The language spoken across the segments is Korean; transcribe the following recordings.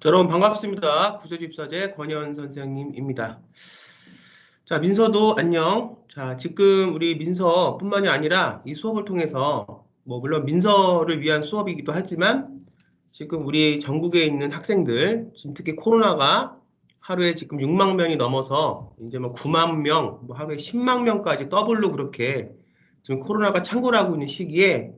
여러분 반갑습니다. 구조집사제 권현 선생님입니다. 자, 민서도 안녕. 자, 지금 우리 민서뿐만이 아니라 이 수업을 통해서 물론 민서를 위한 수업이기도 하지만 지금 우리 전국에 있는 학생들, 지금 특히 코로나가 하루에 지금 6만 명이 넘어서 이제 9만 명, 하루에 10만 명까지 더블로 그렇게 지금 코로나가 창궐하고 있는 시기에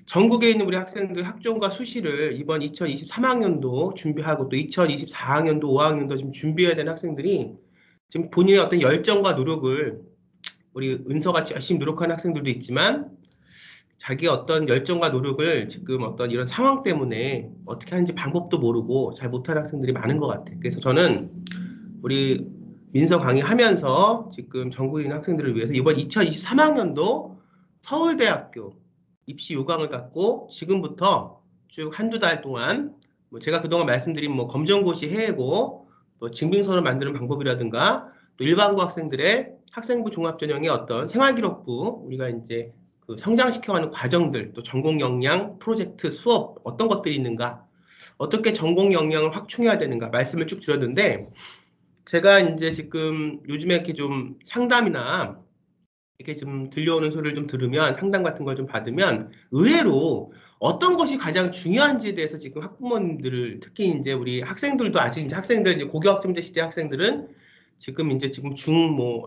전국에 있는 우리 학생들 학종과 수시를 이번 2023학년도 준비하고 또 2024학년도, 5학년도 지금 준비해야 되는 학생들이 지금 본인의 어떤 열정과 노력을 우리 은서같이 열심히 노력하는 학생들도 있지만 자기의 어떤 열정과 노력을 지금 어떤 이런 상황 때문에 어떻게 하는지 방법도 모르고 잘 못하는 학생들이 많은 것 같아요. 그래서 저는 우리 민서 강의하면서 지금 전국에 있는 학생들을 위해서 이번 2023학년도 서울대학교 입시 요강을 갖고 지금부터 쭉 한두 달 동안 제가 그동안 말씀드린 검정고시 해외고 또 증빙서를 만드는 방법이라든가 또 일반고 학생들의 학생부 종합전형의 어떤 생활기록부 우리가 이제 그 성장시켜가는 과정들 또 전공 역량 프로젝트 수업 어떤 것들이 있는가 어떻게 전공 역량을 확충해야 되는가 말씀을 쭉 드렸는데 제가 이제 지금 요즘에 이렇게 좀 상담이나 이렇게 좀 들려오는 소리를 좀 들으면 상담 같은 걸 좀 받으면 의외로 어떤 것이 가장 중요한지에 대해서 지금 학부모님들을 특히 이제 우리 학생들도 아직 이제 학생들 이제 고교학점제 시대 학생들은 지금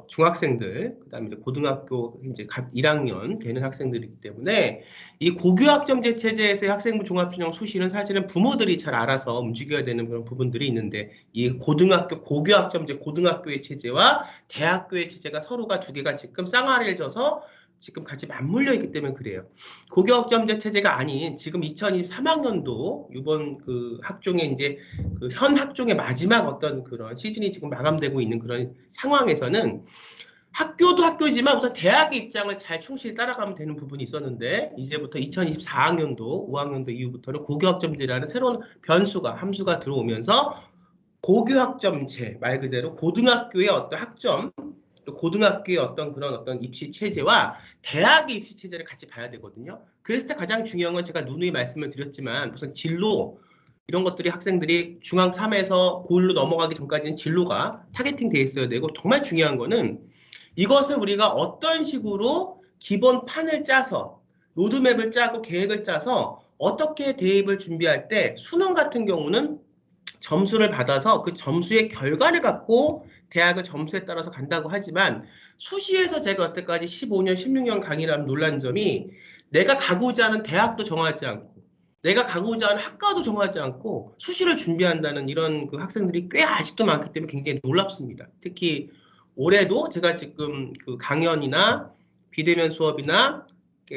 중학생들 그다음에 이제 고등학교 이제 각 1학년 되는 학생들이기 때문에 이 고교학점제 체제에서의 학생부 종합전형 수시는 사실은 부모들이 잘 알아서 움직여야 되는 그런 부분들이 있는데 이 고등학교 고교학점제 고등학교의 체제와 대학교의 체제가 서로가 두 개가 지금 쌍화를 져서 지금 같이 맞물려 있기 때문에 그래요. 고교학점제 체제가 아닌 지금 2023학년도 이번 그 학종의 이제 그 현 학종의 마지막 어떤 그런 시즌이 지금 마감되고 있는 그런 상황에서는 학교도 학교지만 우선 대학의 입장을 잘 충실히 따라가면 되는 부분이 있었는데 이제부터 2024학년도 5학년도 이후부터는 고교학점제라는 새로운 변수가 함수가 들어오면서 고교학점제 말 그대로 고등학교의 어떤 학점 또 고등학교의 어떤 그런 어떤 입시 체제와 대학의 입시 체제를 같이 봐야 되거든요. 그랬을 때 가장 중요한 건 제가 누누이 말씀을 드렸지만 우선 진로 이런 것들이 학생들이 중앙 3에서 고1로 넘어가기 전까지는 진로가 타겟팅 돼 있어야 되고 정말 중요한 거는 이것을 우리가 어떤 식으로 기본 판을 짜서 로드맵을 짜고 계획을 짜서 어떻게 대입을 준비할 때 수능 같은 경우는 점수를 받아서 그 점수의 결과를 갖고 대학을 점수에 따라서 간다고 하지만 수시에서 제가 여태까지 15년, 16년 강의를 하면 놀란 점이 내가 가고자 하는 대학도 정하지 않고 내가 가고자 하는 학과도 정하지 않고 수시를 준비한다는 이런 그 학생들이 꽤 아직도 많기 때문에 굉장히 놀랍습니다. 특히 올해도 제가 지금 그 강연이나 비대면 수업이나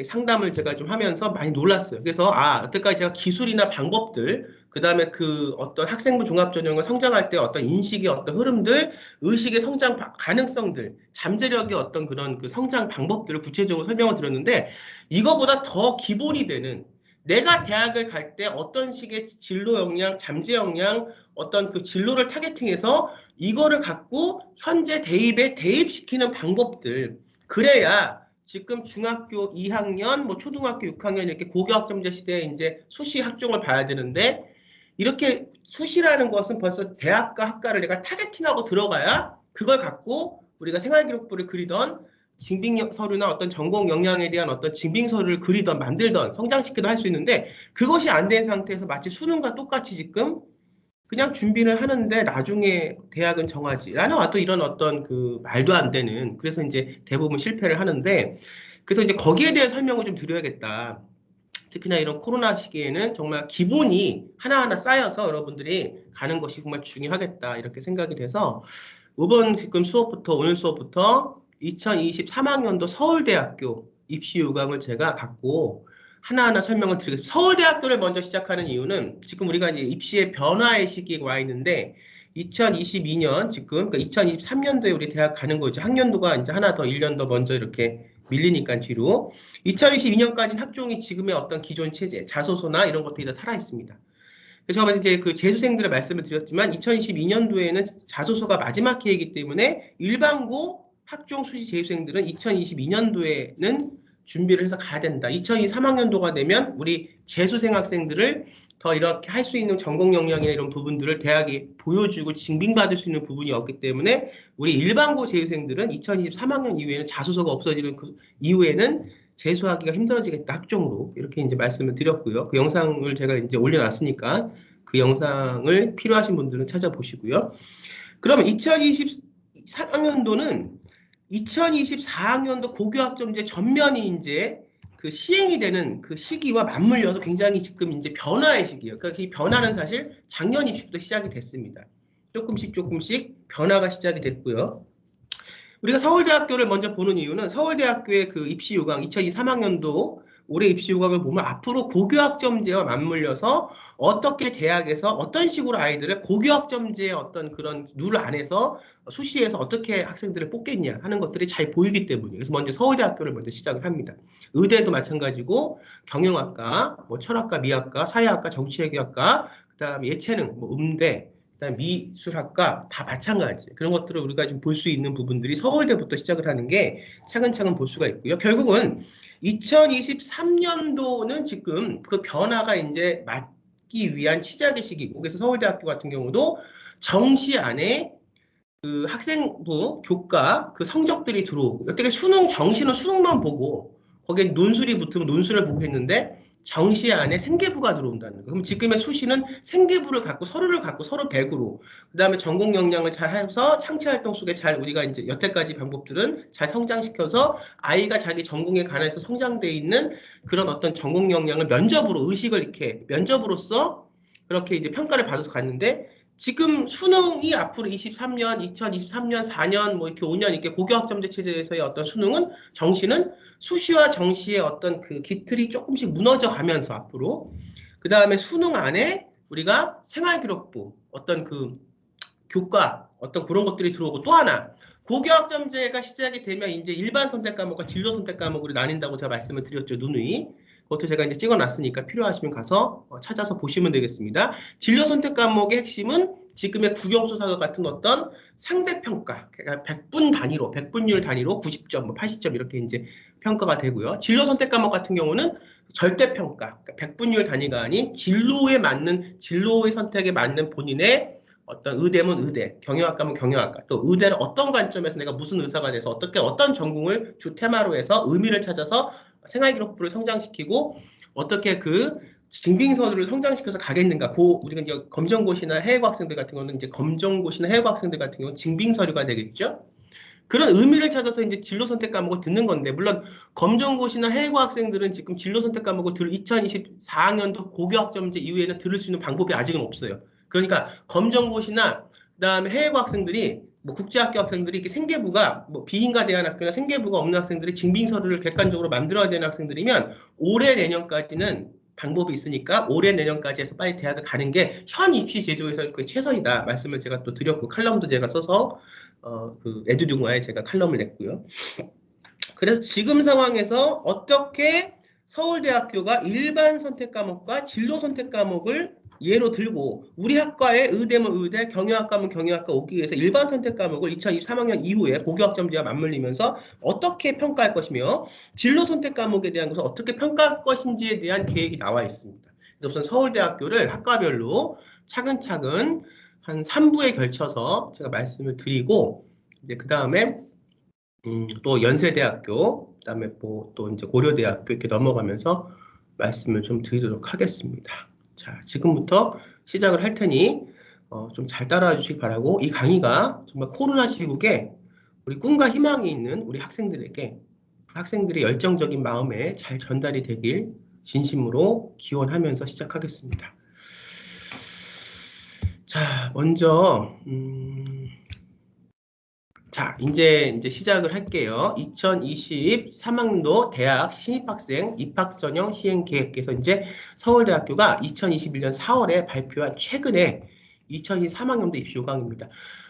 상담을 제가 좀 하면서 많이 놀랐어요. 그래서 여태까지 제가 기술이나 방법들 그다음에 그 어떤 학생부 종합전형을 성장할 때 어떤 인식의 어떤 흐름들, 의식의 성장 가능성들, 잠재력의 어떤 그런 그 성장 방법들을 구체적으로 설명을 드렸는데 이거보다 더 기본이 되는 내가 대학을 갈 때 어떤 식의 진로 역량, 잠재 역량, 어떤 그 진로를 타겟팅해서 이거를 갖고 현재 대입에 대입시키는 방법들 그래야 지금 중학교 2학년, 초등학교 6학년 이렇게 고교학점제 시대에 이제 수시 학종을 봐야 되는데 이렇게 수시라는 것은 벌써 대학과 학과를 내가 타겟팅하고 들어가야 그걸 갖고 우리가 생활기록부를 그리던 증빙 서류나 어떤 전공 역량에 대한 어떤 증빙 서류를 그리던 만들던 성장시키던 할 수 있는데 그것이 안 된 상태에서 마치 수능과 똑같이 지금 그냥 준비를 하는데 나중에 대학은 정하지라는 또 이런 어떤 그 말도 안 되는 그래서 이제 대부분 실패를 하는데 그래서 이제 거기에 대해 설명을 좀 드려야겠다. 특히나 이런 코로나 시기에는 정말 기본이 하나하나 쌓여서 여러분들이 가는 것이 정말 중요하겠다 이렇게 생각이 돼서 이번 지금 수업부터 오늘 수업부터 2023학년도 서울대학교 입시 요강을 제가 갖고 하나하나 설명을 드리겠습니다. 서울대학교를 먼저 시작하는 이유는 지금 우리가 이제 입시의 변화의 시기에 와 있는데 2022년 지금 그러니까 2023년도에 우리 대학 가는 거죠. 학년도가 이제 하나 더 1년 더 먼저 이렇게 밀리니까 뒤로 2022년까지는 학종이 지금의 어떤 기존 체제, 자소서나 이런 것들이 다 살아 있습니다. 그래서 제가 이제 그 재수생들의 말씀을 드렸지만 2022년도에는 자소서가 마지막 기회이기 때문에 일반고 학종 수시 재수생들은 2022년도에는 준비를 해서 가야 된다. 2023학년도가 되면 우리 재수생 학생들을 더 이렇게 할 수 있는 전공 역량이나 이런 부분들을 대학이 보여주고 증빙받을 수 있는 부분이 없기 때문에 우리 일반고 재수생들은 2023학년 이후에는 자소서가 없어지는 그 이후에는 재수하기가 힘들어지겠다. 학종으로 이렇게 이제 말씀을 드렸고요. 그 영상을 제가 이제 올려놨으니까 그 영상을 필요하신 분들은 찾아보시고요. 그러면 2024학년도는 2024학년도 고교학점제 전면이 이제 그 시행이 되는 그 시기와 맞물려서 굉장히 지금 이제 변화의 시기예요. 그러니까 이 변화는 사실 작년 입시부터 시작이 됐습니다. 조금씩 변화가 시작이 됐고요. 우리가 서울대학교를 먼저 보는 이유는 서울대학교의 그 입시 요강 2023학년도 올해 입시 요강을 보면 앞으로 고교학점제와 맞물려서 어떻게 대학에서 어떤 식으로 아이들을 고교학점제의 어떤 그런 룰 안에서 수시에서 어떻게 학생들을 뽑겠냐 하는 것들이 잘 보이기 때문이에요. 그래서 먼저 서울대학교를 먼저 시작을 합니다. 의대도 마찬가지고 경영학과, 뭐 철학과, 미학과, 사회학과, 정치외교학과, 그다음에 예체능, 뭐 음대, 그다음 미술학과 다 마찬가지. 그런 것들을 우리가 좀 볼 수 있는 부분들이 서울대부터 시작을 하는 게 차근차근 볼 수가 있고요. 결국은 2023년도는 지금 그 변화가 이제 맞기 위한 시작의 시기고, 그래서 서울대학교 같은 경우도 정시 안에 그 학생부 교과 그 성적들이 들어오고, 어떻게 수능 정시는 수능만 보고 거기에 논술이 붙으면 논술을 보고 했는데 정시 안에 생계부가 들어온다는 거예요. 그럼 지금의 수시는 생계부를 갖고 서류를 갖고 서로 배구로, 그다음에 전공 역량을 잘 해서 창체 활동 속에 잘 우리가 이제 여태까지 방법들은 잘 성장시켜서 아이가 자기 전공에 관해서 성장돼 있는 그런 어떤 전공 역량을 면접으로 의식을 이렇게 면접으로서 그렇게 이제 평가를 받아서 갔는데, 지금 수능이 앞으로 23년, 2023년, 4년, 뭐 이렇게 5년 이렇게 고교학점제 체제에서의 어떤 수능은 정시는 수시와 정시의 어떤 그 기틀이 조금씩 무너져 가면서 앞으로 그 다음에 수능 안에 우리가 생활기록부 어떤 그 교과 어떤 그런 것들이 들어오고, 또 하나 고교학점제가 시작이 되면 이제 일반 선택 과목과 진로 선택 과목으로 나뉜다고 제가 말씀을 드렸죠. 누누이. 그것도 제가 이제 찍어놨으니까 필요하시면 가서 찾아서 보시면 되겠습니다. 진로 선택 과목의 핵심은 지금의 국영수사과 같은 어떤 상대평가, 그러니까 100분 단위로, 100분율 단위로 90점, 뭐 80점 이렇게 이제 평가가 되고요. 진로 선택 과목 같은 경우는 절대평가, 그러니까 100분율 단위가 아닌 진로에 맞는, 진로의 선택에 맞는 본인의 어떤 의대면 의대, 경영학과면 경영학과, 또 의대를 어떤 관점에서 내가 무슨 의사가 돼서 어떻게 어떤 전공을 주 테마로 해서 의미를 찾아서 생활기록부를 성장시키고 어떻게 그 증빙서류를 성장시켜서 가겠는가. 우리가 이제 검정고시나 해외고 학생들 같은 경우는 이제 검정고시나 해외고 학생들 같은 경우는 증빙서류가 되겠죠. 그런 의미를 찾아서 이제 진로 선택 과목을 듣는 건데, 물론 검정고시나 해외고 학생들은 지금 진로 선택 과목을 2024학년도 고교학점제 이후에는 들을 수 있는 방법이 아직은 없어요. 그러니까 검정고시나 그다음에 해외고 학생들이 뭐 국제학교 학생들이 이렇게 생계부가 뭐 비인가 대안학교나 생계부가 없는 학생들이 증빙서류를 객관적으로 만들어야 되는 학생들이면 올해 내년까지는 방법이 있으니까 올해 내년까지 해서 빨리 대학을 가는 게 현 입시 제도에서 그게 최선이다 말씀을 제가 또 드렸고, 칼럼도 제가 써서 그 에듀둥화에 제가 칼럼을 냈고요. 그래서 지금 상황에서 어떻게 서울대학교가 일반 선택 과목과 진로 선택 과목을 예로 들고 우리 학과에 의대면 의대, 경영학과면 경영학과 오기 위해서 일반 선택 과목을 2023학년 이후에 고교학점제와 맞물리면서 어떻게 평가할 것이며 진로 선택 과목에 대한 것을 어떻게 평가할 것인지에 대한 계획이 나와 있습니다. 그래서 우선 서울대학교를 학과별로 차근차근 한 3부에 걸쳐서 제가 말씀을 드리고, 이제 그 다음에 또 연세대학교, 그다음에 뭐 또 이제 고려대학교 이렇게 넘어가면서 말씀을 좀 드리도록 하겠습니다. 자, 지금부터 시작을 할 테니 좀 잘 따라와 주시기 바라고, 이 강의가 정말 코로나 시국에 우리 꿈과 희망이 있는 우리 학생들에게 학생들의 열정적인 마음에 잘 전달이 되길 진심으로 기원하면서 시작하겠습니다. 자, 먼저 자, 이제 시작을 할게요. 2023학년도 대학 신입학생 입학전형 시행계획에서 이제 서울대학교가 2021년 4월에 발표한 최근에 2023학년도 입시 요강입니다.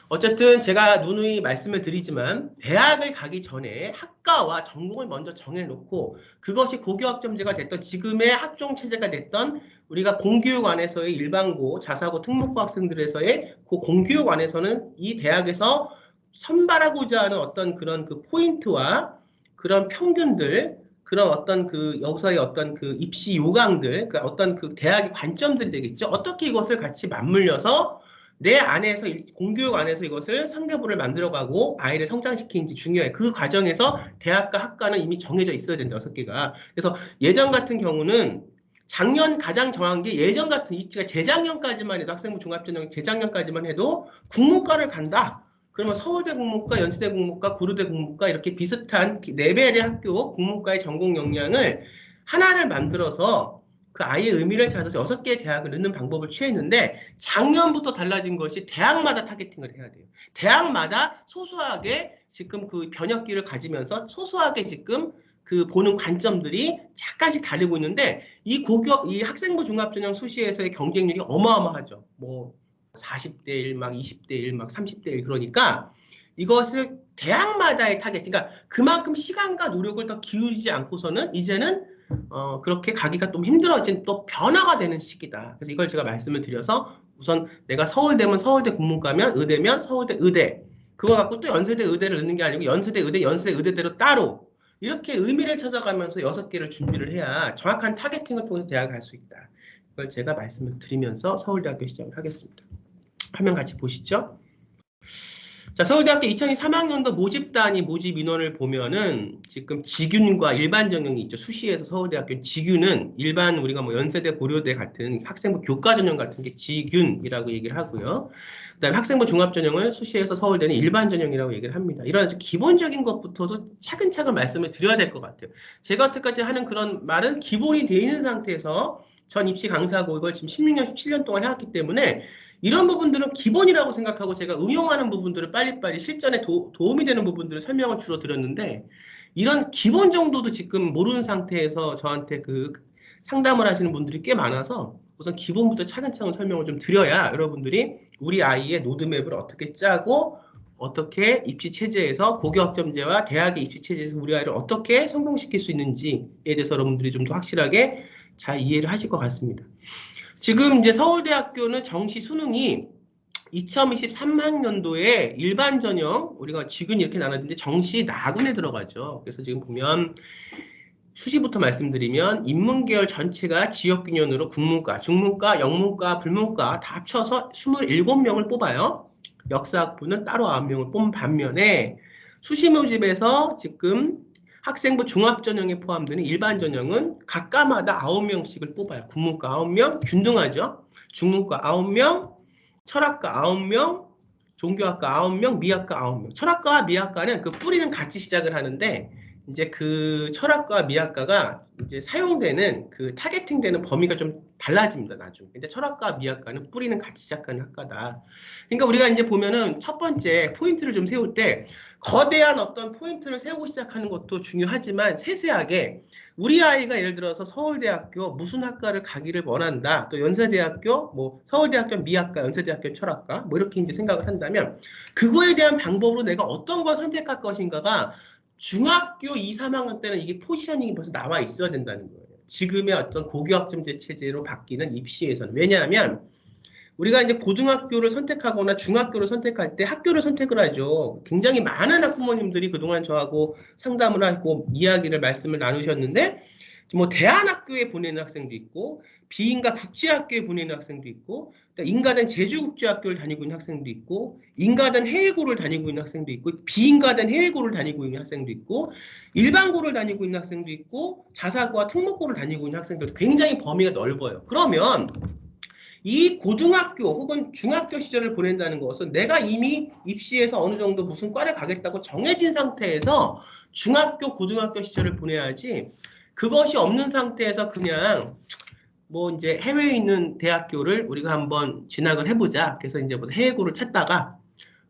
어쨌든 제가 누누이 말씀을 드리지만 대학을 가기 전에 학과와 전공을 먼저 정해놓고 그것이 고교학점제가 됐던 지금의 학종 체제가 됐던 우리가 공교육 안에서의 일반고, 자사고, 특목고 학생들에서의 그 공교육 안에서는 이 대학에서 선발하고자 하는 어떤 그런 그 포인트와 그런 평균들, 그런 어떤 그 여기서의 어떤 그 입시 요강들, 그러니까 어떤 그 대학의 관점들이 되겠죠. 어떻게 이것을 같이 맞물려서 내 안에서 공교육 안에서 이것을 상대부를 만들어가고 아이를 성장시키는지 중요해. 그 과정에서 대학과 학과는 이미 정해져 있어야 된다. 6개가. 그래서 예전 같은 경우는 작년 가장 정한 게 예전 같은 입시가 재작년까지만 해도 학생부 종합전형 재작년까지만 해도 국문과를 간다. 그러면 서울대 국문과, 연세대 국문과, 고려대 국문과 이렇게 비슷한 레벨의 학교 국문과의 전공 역량을 하나를 만들어서 그 아이의 의미를 찾아서 6개의 대학을 넣는 방법을 취했는데 작년부터 달라진 것이 대학마다 타겟팅을 해야 돼요. 대학마다 소소하게 지금 그 변혁기를 가지면서 소소하게 지금 그 보는 관점들이 약간씩 다르고 있는데 이 학생부 종합전형 수시에서의 경쟁률이 어마어마하죠. 뭐 40대 1, 막 20대 1, 막 30대 1 그러니까 이것을 대학마다의 타겟, 그러니까 그만큼 시간과 노력을 더 기울이지 않고서는 이제는 그렇게 가기가 좀 힘들어진 또 변화가 되는 시기다. 그래서 이걸 제가 말씀을 드려서 우선 내가 서울대면 서울대 국문과면 의대면 서울대 의대 그거 갖고 또 연세대 의대를 넣는 게 아니고 연세대 의대 연세대 의대대로 따로 이렇게 의미를 찾아가면서 6개를 준비를 해야 정확한 타겟팅을 통해서 대학을 갈 수 있다. 이걸 제가 말씀을 드리면서 서울대학교 시작을 하겠습니다. 화면 같이 보시죠. 자, 서울대학교 2023학년도 모집단위 모집 인원을 보면은 지금 지균과 일반 전형이 있죠. 수시에서 서울대학교 지균은 일반 우리가 뭐 연세대, 고려대 같은 학생부 교과 전형 같은 게 지균이라고 얘기를 하고요. 그다음에 학생부 종합 전형을 수시에서 서울대는 일반 전형이라고 얘기를 합니다. 이런 기본적인 것부터도 차근차근 말씀을 드려야 될 것 같아요. 제가 여태까지 하는 그런 말은 기본이 되어 있는 상태에서 전 입시 강사고 이걸 지금 16년, 17년 동안 해왔기 때문에 이런 부분들은 기본이라고 생각하고 제가 응용하는 부분들을 빨리빨리 실전에 도움이 되는 부분들을 설명을 주로 드렸는데 이런 기본 정도도 지금 모르는 상태에서 저한테 그 상담을 하시는 분들이 꽤 많아서 우선 기본부터 차근차근 설명을 좀 드려야 여러분들이 우리 아이의 로드맵을 어떻게 짜고 어떻게 입시 체제에서 고교학점제와 대학의 입시 체제에서 우리 아이를 어떻게 성공시킬 수 있는지에 대해서 여러분들이 좀 더 확실하게 잘 이해를 하실 것 같습니다. 지금 이제 서울대학교는 정시 수능이 2023학년도에 일반 전형 우리가 지금 이렇게 나눴는데 정시 나군에 들어가죠. 그래서 지금 보면 수시부터 말씀드리면 인문계열 전체가 지역균형으로 국문과, 중문과, 영문과, 불문과 다 합쳐서 27명을 뽑아요. 역사학부는 따로 9명을 뽑은 반면에 수시 모집에서 지금 학생부 종합전형에 포함되는 일반 전형은 각과마다 9명씩을 뽑아요. 국문과 9명, 균등하죠. 중문과 9명, 철학과 9명, 종교학과 9명, 미학과 9명. 철학과와 미학과는 그 뿌리는 같이 시작을 하는데 이제 그 철학과 미학과가 이제 사용되는 그 타겟팅되는 범위가 좀 달라집니다, 나중에. 근데 철학과 미학과는 뿌리는 같이 시작하는 학과다. 그러니까 우리가 이제 보면은 첫 번째 포인트를 좀 세울 때 거대한 어떤 포인트를 세우고 시작하는 것도 중요하지만 세세하게 우리 아이가 예를 들어서 서울대학교 무슨 학과를 가기를 원한다. 또 연세대학교, 뭐 서울대학교 미학과, 연세대학교 철학과 뭐 이렇게 이제 생각을 한다면 그거에 대한 방법으로 내가 어떤 걸 선택할 것인가가 중학교 2, 3학년 때는 이게 포지셔닝이 벌써 나와 있어야 된다는 거예요. 지금의 어떤 고교학점제 체제로 바뀌는 입시에서는. 왜냐하면 우리가 이제 고등학교를 선택하거나 중학교를 선택할 때 학교를 선택을 하죠. 굉장히 많은 학부모님들이 그동안 저하고 상담을 하고 이야기를 말씀을 나누셨는데 뭐 대안학교에 보내는 학생도 있고 비인가 국제학교에 보내는 학생도 있고 인가된 제주국제학교를 다니고 있는 학생도 있고 인가된 해외고를 다니고 있는 학생도 있고 비인가된 해외고를 다니고 있는 학생도 있고 일반고를 다니고 있는 학생도 있고 자사고와 특목고를 다니고 있는 학생들도 굉장히 범위가 넓어요. 그러면 이 고등학교 혹은 중학교 시절을 보낸다는 것은 내가 이미 입시에서 어느 정도 무슨 과를 가겠다고 정해진 상태에서 중학교, 고등학교 시절을 보내야지 그것이 없는 상태에서 그냥 뭐 이제 해외에 있는 대학교를 우리가 한번 진학을 해보자. 그래서 이제 뭐 해외고를 찾다가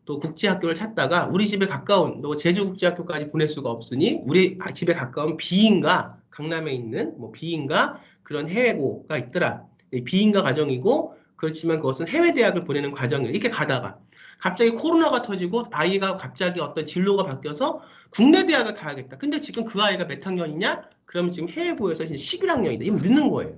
또 국제학교를 찾다가 우리 집에 가까운 또 제주국제학교까지 보낼 수가 없으니 우리 집에 가까운 비인가 강남에 있는 뭐 비인가 그런 해외고가 있더라. 비인가 과정이고 그렇지만 그것은 해외 대학을 보내는 과정이에요. 이렇게 가다가 갑자기 코로나가 터지고 아이가 갑자기 어떤 진로가 바뀌어서 국내 대학을 가야겠다. 근데 지금 그 아이가 몇 학년이냐? 그러면 지금 해외고에서 11학년이다. 이건 늦는 거예요.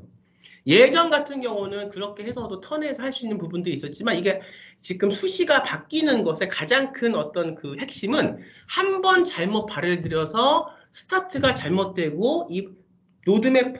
예전 같은 경우는 그렇게 해서도 턴해서 할 수 있는 부분도 있었지만 이게 지금 수시가 바뀌는 것의 가장 큰 어떤 그 핵심은 한 번 잘못 발을 들여서 스타트가 잘못되고 이 로드맵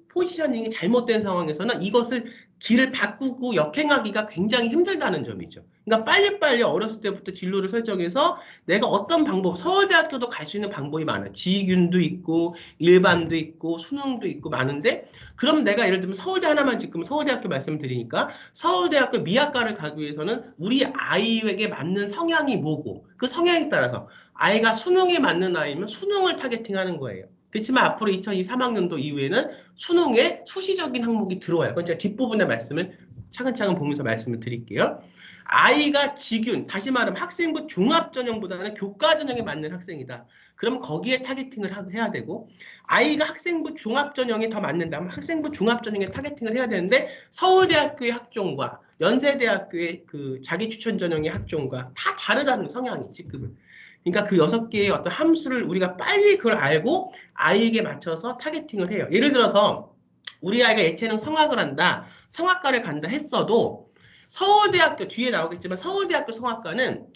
포지셔닝이 잘못된 상황에서는 이것을 길을 바꾸고 역행하기가 굉장히 힘들다는 점이죠. 그러니까 빨리빨리 어렸을 때부터 진로를 설정해서 내가 어떤 방법, 서울대학교도 갈 수 있는 방법이 많아요. 지균도 있고 일반도 있고 수능도 있고 많은데, 그럼 내가 예를 들면 서울대 하나만 지금 서울대학교 말씀을 드리니까 서울대학교 미학과를 가기 위해서는 우리 아이에게 맞는 성향이 뭐고 그 성향에 따라서 아이가 수능에 맞는 아이면 수능을 타겟팅하는 거예요. 그렇지만 앞으로 2023학년도 이후에는 수능에 수시적인 항목이 들어와요. 그건 제가 뒷부분의 말씀을 차근차근 보면서 말씀을 드릴게요. 아이가 지균, 다시 말하면 학생부 종합전형보다는 교과전형에 맞는 학생이다. 그럼 거기에 타겟팅을 해야 되고, 아이가 학생부 종합전형에 더 맞는다면 학생부 종합전형에 타겟팅을 해야 되는데, 서울대학교의 학종과 연세대학교의 그 자기추천전형의 학종과 다 다르다는 성향이 지금은. 그러니까 그 6개의 어떤 함수를 우리가 빨리 그걸 알고 아이에게 맞춰서 타겟팅을 해요. 예를 들어서 우리 아이가 예체능 성악을 한다, 성악과를 간다 했어도 서울대학교 뒤에 나오겠지만 서울대학교 성악과는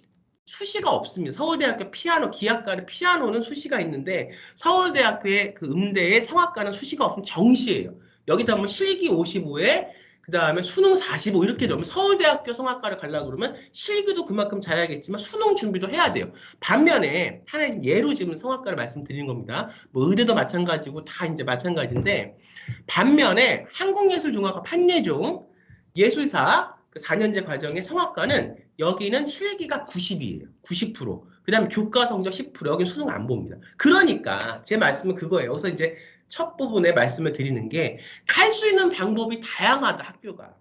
수시가 없습니다. 서울대학교 피아노, 기악과는 피아노는 수시가 있는데 서울대학교의 그 음대의 성악과는 수시가 없으면 정시예요. 여기다 보면 실기 55에 그 다음에 수능 45 이렇게 되면 서울대학교 성악과를 가려고 그러면 실기도 그만큼 잘해야겠지만 수능 준비도 해야 돼요. 반면에 하나의 예로 지금 성악과를 말씀드리는 겁니다. 뭐 의대도 마찬가지고 다 이제 마찬가지인데, 반면에 한국예술종합과 판예종 예술사 그 4년제 과정의 성악과는 여기는 실기가 90이에요. 90%. 그 다음에 교과 성적 10%. 여기는 수능 안 봅니다. 그러니까 제 말씀은 그거예요. 그래서 이제 첫 부분에 말씀을 드리는 게 갈 수 있는 방법이 다양하다, 학교가.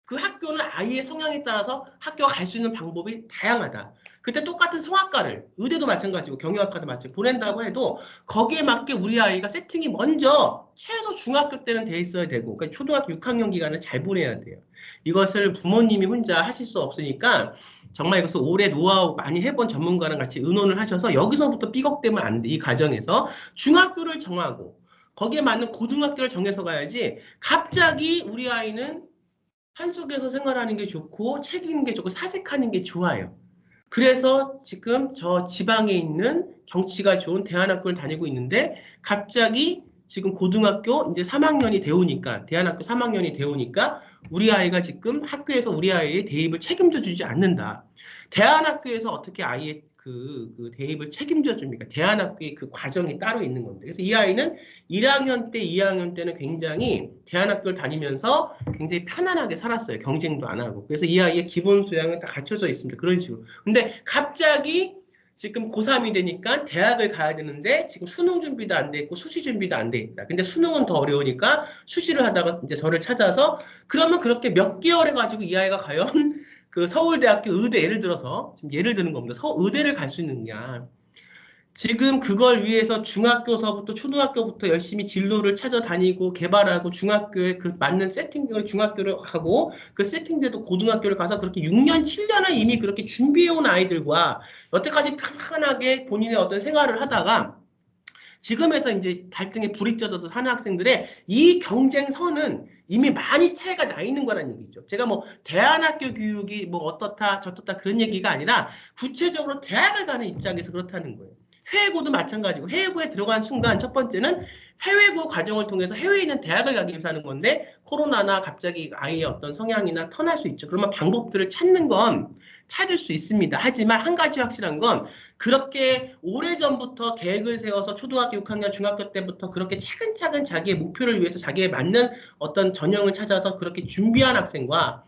그 학교는 아이의 성향에 따라서 학교가 갈 수 있는 방법이 다양하다. 그때 똑같은 성악과를, 의대도 마찬가지고 경영학과도 마찬가지고 보낸다고 해도 거기에 맞게 우리 아이가 세팅이 먼저 최소 중학교 때는 돼 있어야 되고, 그러니까 초등학교 6학년 기간을 잘 보내야 돼요. 이것을 부모님이 혼자 하실 수 없으니까 정말 이것을 오래 노하우 많이 해본 전문가랑 같이 의논을 하셔서 여기서부터 삐걱대면 안 돼. 이 과정에서 중학교를 정하고 거기에 맞는 고등학교를 정해서 가야지 갑자기 우리 아이는 산속에서 생활하는 게 좋고 책 읽는 게 좋고 사색하는 게 좋아요. 그래서 지금 저 지방에 있는 경치가 좋은 대안학교를 다니고 있는데 갑자기 지금 고등학교 이제 3학년이 되오니까 대안학교 3학년이 되오니까 우리 아이가 지금 학교에서 우리 아이의 대입을 책임져 주지 않는다. 대안학교에서 어떻게 아이의 그 대입을 책임져 줍니까? 대안학교의 그 과정이 따로 있는 건데. 그래서 이 아이는 1학년 때, 2학년 때는 굉장히 대안학교를 다니면서 굉장히 편안하게 살았어요. 경쟁도 안 하고. 그래서 이 아이의 기본 소양은 다 갖춰져 있습니다. 그런 식으로. 근데 갑자기 지금 고3이 되니까 대학을 가야 되는데 지금 수능 준비도 안 돼 있고 수시 준비도 안 돼 있다. 근데 수능은 더 어려우니까 수시를 하다가 이제 저를 찾아서 그러면 그렇게 몇 개월 해가지고 이 아이가 과연 그 서울대학교 의대 예를 들어서 지금 예를 드는 겁니다. 의대를 갈 수 있느냐. 지금 그걸 위해서 중학교서부터 초등학교부터 열심히 진로를 찾아다니고 개발하고 중학교에 그 맞는 세팅을 중학교를 하고 그 세팅돼도 고등학교를 가서 그렇게 6년, 7년을 이미 그렇게 준비해온 아이들과 여태까지 편안하게 본인의 어떤 생활을 하다가 지금에서 이제 발등에 불이 쪄져서 하는 학생들의 이 경쟁선은 이미 많이 차이가 나 있는 거라는 얘기죠. 제가 뭐 대안학교 교육이 뭐 어떻다 저떻다 그런 얘기가 아니라 구체적으로 대학을 가는 입장에서 그렇다는 거예요. 해외고도 마찬가지고 해외고에 들어간 순간 첫 번째는 해외고 과정을 통해서 해외에 있는 대학을 가기 위해서 하는 건데 코로나나 갑자기 아이의 어떤 성향이나 턴할 수 있죠. 그러면 방법들을 찾는 건 찾을 수 있습니다. 하지만 한 가지 확실한 건 그렇게 오래전부터 계획을 세워서 초등학교 6학년, 중학교 때부터 그렇게 차근차근 자기의 목표를 위해서 자기에 맞는 어떤 전형을 찾아서 그렇게 준비한 학생과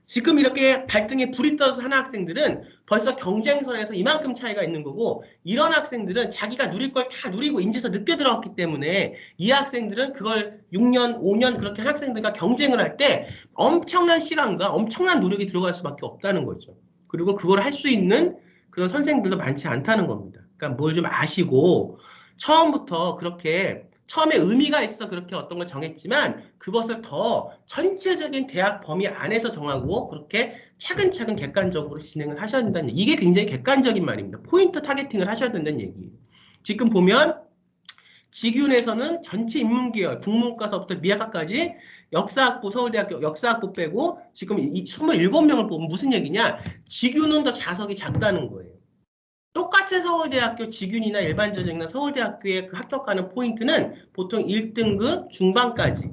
지금 이렇게 발등에 불이 떠서 하는 학생들은 벌써 경쟁선에서 이만큼 차이가 있는 거고 이런 학생들은 자기가 누릴 걸 다 누리고 인지서 늦게 들어갔기 때문에 이 학생들은 그걸 6년, 5년 그렇게 한 학생들과 경쟁을 할 때 엄청난 시간과 엄청난 노력이 들어갈 수밖에 없다는 거죠. 그리고 그걸 할 수 있는 그런 선생님들도 많지 않다는 겁니다. 그러니까 뭘 좀 아시고 처음부터 그렇게 처음에 의미가 있어 그렇게 어떤 걸 정했지만 그것을 더 전체적인 대학 범위 안에서 정하고 그렇게 차근차근 객관적으로 진행을 하셔야 된다는 얘기. 이게 굉장히 객관적인 말입니다. 포인트 타겟팅을 하셔야 된다는 얘기예요. 지금 보면 직윤에서는 전체 인문계열, 국문과서부터 미학과까지 역사학부, 서울대학교 역사학부 빼고 지금 27명을 뽑으면 무슨 얘기냐? 직윤은 더 자석이 작다는 거예요. 똑같은 서울대학교 직윤이나 일반전형이나 서울대학교의 그 합격하는 포인트는 보통 1등급 중반까지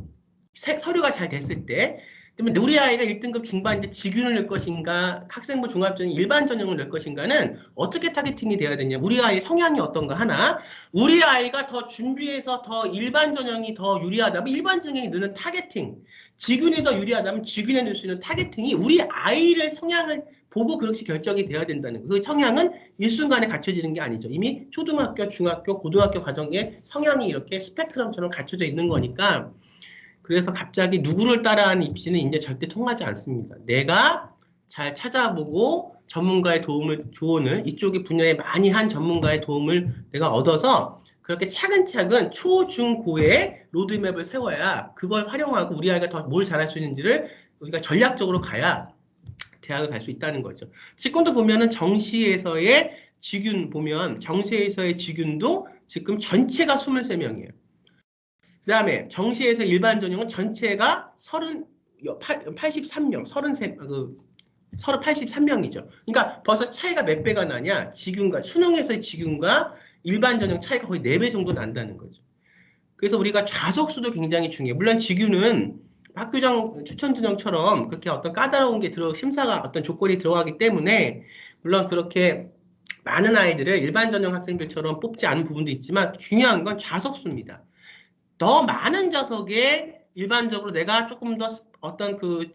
서류가 잘 됐을 때. 그러면 우리 아이가 1등급 중반인데 직윤을 넣을 것인가 학생부 종합전형 일반 전형을 넣을 것인가는 어떻게 타겟팅이 돼야 되냐. 우리 아이의 성향이 어떤가 하나. 우리 아이가 더 준비해서 더 일반 전형이 더 유리하다면 일반 전형이 넣는 타겟팅, 직윤이 더 유리하다면 직윤에 넣을 수 있는 타겟팅이 우리 아이의 성향을 보고 그렇게 결정이 돼야 된다는 거예요. 그 성향은 일순간에 갖춰지는 게 아니죠. 이미 초등학교, 중학교, 고등학교 과정에 성향이 이렇게 스펙트럼처럼 갖춰져 있는 거니까. 그래서 갑자기 누구를 따라하는 입시는 이제 절대 통하지 않습니다. 내가 잘 찾아보고 전문가의 조언을 이쪽의 분야에 많이 한 전문가의 도움을 내가 얻어서 그렇게 차근차근 초, 중, 고의 로드맵을 세워야 그걸 활용하고 우리 아이가 더 뭘 잘할 수 있는지를 우리가 전략적으로 가야 대학을 갈 수 있다는 거죠. 지금도 보면은 정시에서의 직윤 보면 정시에서의 직윤도 지금 전체가 23명이에요. 그 다음에 정시에서 일반 전형은 전체가 83명, 83명이죠. 그러니까 벌써 차이가 몇 배가 나냐? 직윤과 수능에서의 직윤과 일반 전형 차이가 거의 4배 정도 난다는 거죠. 그래서 우리가 좌석수도 굉장히 중요해요. 물론 직윤은 학교장 추천 전형처럼 그렇게 어떤 까다로운 게 심사가 어떤 조건이 들어가기 때문에 물론 그렇게 많은 아이들을 일반 전형 학생들처럼 뽑지 않은 부분도 있지만 중요한 건 좌석수입니다. 더 많은 좌석에 일반적으로 내가 조금 더 어떤 그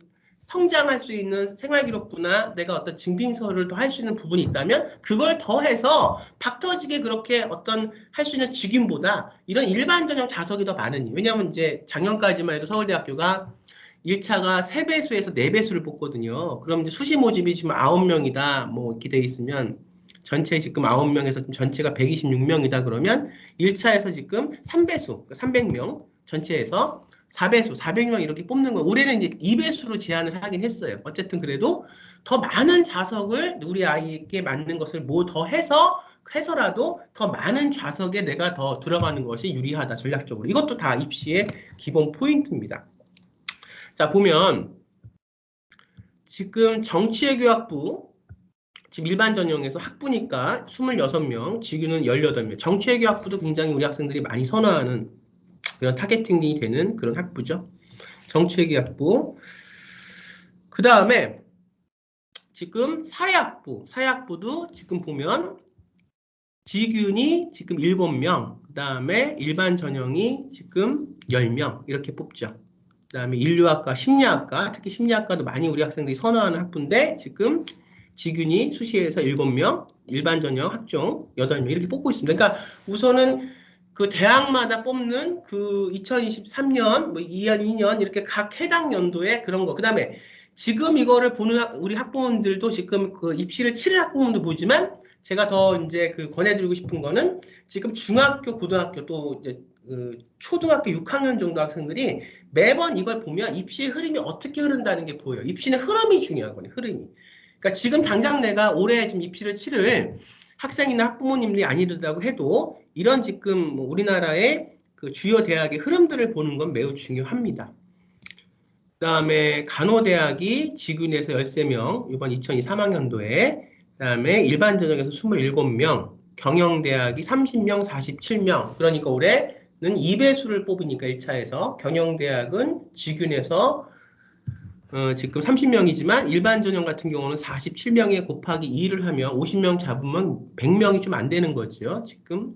성장할 수 있는 생활기록부나 내가 어떤 증빙서를 더 할 수 있는 부분이 있다면 그걸 더해서 박 터지게 그렇게 어떤 할 수 있는 직윤보다 이런 일반 전형 좌석이 더 많으니. 왜냐하면 이제 작년까지만 해도 서울대학교가 1차가 3배수에서 4배수를 뽑거든요. 그럼 이제 수시 모집이 지금 9명이다 뭐 이렇게 돼 있으면 전체 지금 9명에서 전체가 126명이다 그러면 1차에서 지금 3배수, 300명 전체에서 4배수, 400명 이렇게 뽑는 거. 올해는 이제 2배수로 제한을 하긴 했어요. 어쨌든 그래도 더 많은 좌석을 우리 아이에게 맞는 것을 뭐 더 해서라도 더 많은 좌석에 내가 더 들어가는 것이 유리하다, 전략적으로. 이것도 다 입시의 기본 포인트입니다. 자, 보면 지금 정치외교학부 지금 일반 전형에서 학부니까 26명, 직유는 18명. 정치외교학부도 굉장히 우리 학생들이 많이 선호하는 그런 타겟팅이 되는 그런 학부죠. 정치외교학부. 그 다음에 지금 사회학부도 지금 보면 직윤이 지금 7명, 그 다음에 일반 전형이 지금 10명 이렇게 뽑죠. 그 다음에 인류학과, 심리학과, 특히 심리학과도 많이 우리 학생들이 선호하는 학부인데 지금 직윤이 수시에서 7명, 일반 전형 학종 8명 이렇게 뽑고 있습니다. 그러니까 우선은 그 대학마다 뽑는 그 2023년, 뭐 2년, 2년 이렇게 각 해당 연도에 그런 거. 그 다음에 지금 이거를 보는 우리 학부모님들도 지금 그 입시를 치를 학부모님도 보지만 제가 더 이제 그 권해드리고 싶은 거는 지금 중학교, 고등학교 또 이제 그 초등학교 6학년 정도 학생들이 매번 이걸 보면 입시의 흐름이 어떻게 흐른다는 게 보여요. 입시는 흐름이 중요하거든요. 흐름이. 그러니까 지금 당장 내가 올해 지금 입시를 치를 학생이나 학부모님들이 아니라고 해도 이런 지금 뭐 우리나라의 그 주요 대학의 흐름들을 보는 건 매우 중요합니다. 그 다음에 간호대학이 직윤에서 13명, 이번 2023학년도에, 그 다음에 일반 전형에서 27명, 경영대학이 30명, 47명, 그러니까 올해는 2배수를 뽑으니까 1차에서, 경영대학은 직윤에서 지금 30명이지만 일반 전형 같은 경우는 47명에 곱하기 2를 하면 50명 잡으면 100명이 좀 안 되는 거죠, 지금.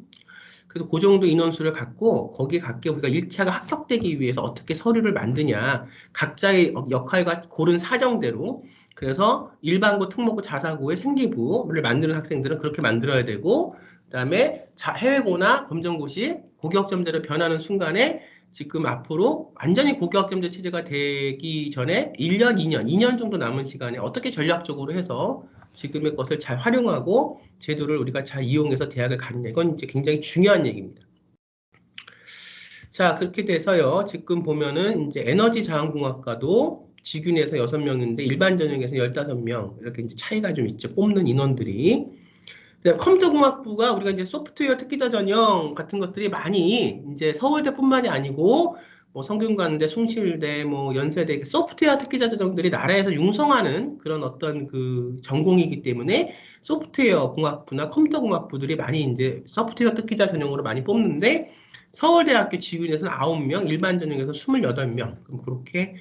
그래서 그 정도 인원수를 갖고 거기에 갖게 우리가 1차가 합격되기 위해서 어떻게 서류를 만드냐. 각자의 역할과 고른 사정대로. 그래서 일반고, 특목고, 자사고의 생기부를 만드는 학생들은 그렇게 만들어야 되고 그다음에 해외고나 검정고시 고교학점제로 변하는 순간에 지금 앞으로 완전히 고교학점제 체제가 되기 전에 1년, 2년 정도 남은 시간에 어떻게 전략적으로 해서 지금의 것을 잘 활용하고 제도를 우리가 잘 이용해서 대학을 가느냐. 이건 이제 굉장히 중요한 얘기입니다. 자, 그렇게 돼서요. 지금 보면은 이제 에너지자원공학과도 직윤에서 6명인데 일반 전형에서 15명. 이렇게 이제 차이가 좀 있죠. 뽑는 인원들이. 컴퓨터공학부가 우리가 이제 소프트웨어 특기자 전형 같은 것들이 많이 이제 서울대뿐만이 아니고 뭐 성균관대, 숭실대, 뭐 연세대 소프트웨어 특기자 전형들이 나라에서 융성하는 그런 어떤 그 전공이기 때문에 소프트웨어 공학부나 컴퓨터 공학부들이 많이 이제 소프트웨어 특기자 전형으로 많이 뽑는데 서울대학교 직윤에서는 9명, 일반 전형에서 28명. 그럼 그렇게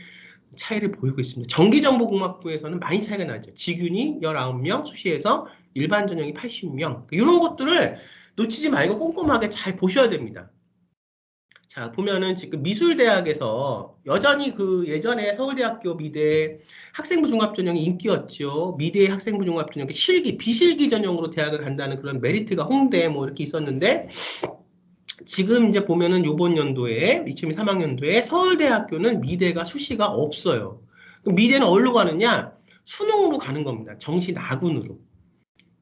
차이를 보이고 있습니다. 전기정보공학부에서는 많이 차이가 나죠. 직윤이 19명, 수시에서 일반 전형이 80명. 이런 것들을 놓치지 말고 꼼꼼하게 잘 보셔야 됩니다. 자, 보면은 지금 미술대학에서 여전히 그 예전에 서울대학교 미대 학생부 종합전형이 인기였죠. 미대 학생부 종합전형이 실기, 비실기 전형으로 대학을 간다는 그런 메리트가 홍대 뭐 이렇게 있었는데 지금 이제 보면은 요번 연도에 2023학년도에 서울대학교는 미대가 수시가 없어요. 그럼 미대는 어디로 가느냐? 수능으로 가는 겁니다. 정시 나군으로.